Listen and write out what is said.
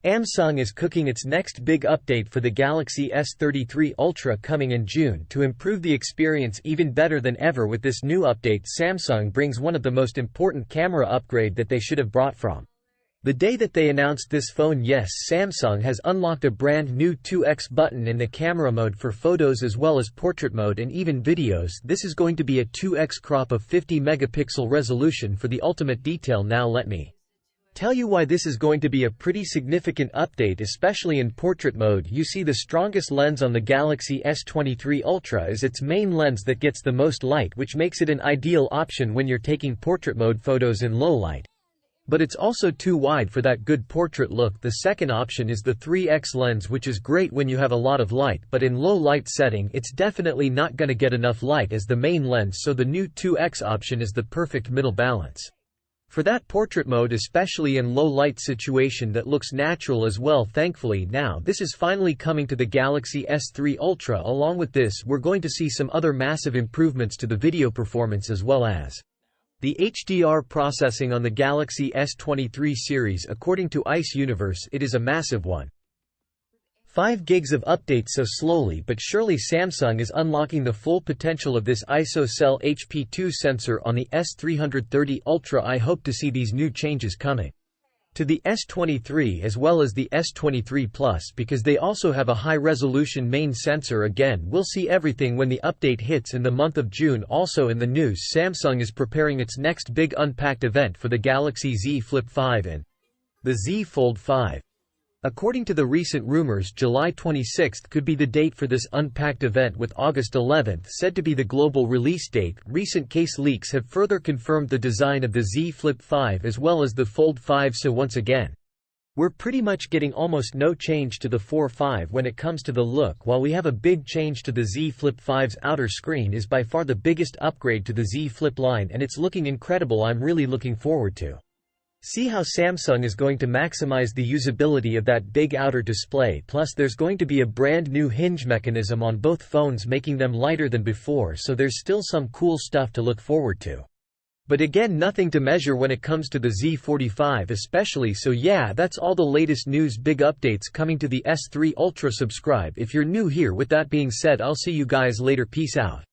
Samsung is cooking its next big update for the Galaxy S23 Ultra coming in June. To improve the experience even better than ever with this new update, Samsung brings one of the most important camera upgrade that they should have brought from the day that they announced this phone. Yes, Samsung has unlocked a brand new 2x button in the camera mode for photos as well as portrait mode and even videos. This is going to be a 2x crop of 50 megapixel resolution for the ultimate detail. Now let me tell you why this is going to be a pretty significant update, especially in portrait mode. You see, the strongest lens on the Galaxy S23 Ultra is its main lens that gets the most light, which makes it an ideal option when you're taking portrait mode photos in low light. But it's also too wide for that good portrait look. The second option is the 3x lens, which is great when you have a lot of light, but in low light setting it's definitely not gonna get enough light as the main lens, so the new 2x option is the perfect middle balance for that portrait mode, especially in low light situation that looks natural as well. Thankfully, now this is finally coming to the Galaxy S3 Ultra. Along with this, we're going to see some other massive improvements to the video performance as well as the HDR processing on the Galaxy S23 series. According to Ice Universe, it is a massive one. 5 gigs of updates. So slowly but surely Samsung is unlocking the full potential of this ISOCELL HP2 sensor on the S330 Ultra. I hope to see these new changes coming to the S23 as well as the S23 Plus, because they also have a high-resolution main sensor. Again, we'll see everything when the update hits in the month of June. Also in the news, Samsung is preparing its next big unpacked event for the Galaxy Z Flip 5 and the Z Fold 5. According to the recent rumors, July 26 could be the date for this unpacked event, with August 11 said to be the global release date. Recent case leaks have further confirmed the design of the Z Flip 5 as well as the Fold 5, so once again, we're pretty much getting almost no change to the 4.5 when it comes to the look, while we have a big change to the Z Flip 5's outer screen. Is by far the biggest upgrade to the Z Flip line and it's looking incredible. I'm really looking forward to see how Samsung is going to maximize the usability of that big outer display. Plus there's going to be a brand new hinge mechanism on both phones, making them lighter than before, so there's still some cool stuff to look forward to. But again, nothing to measure when it comes to the Z45 especially. So yeah, that's all the latest news, big updates coming to the S3 Ultra. Subscribe if you're new here. With that being said, I'll see you guys later. Peace out.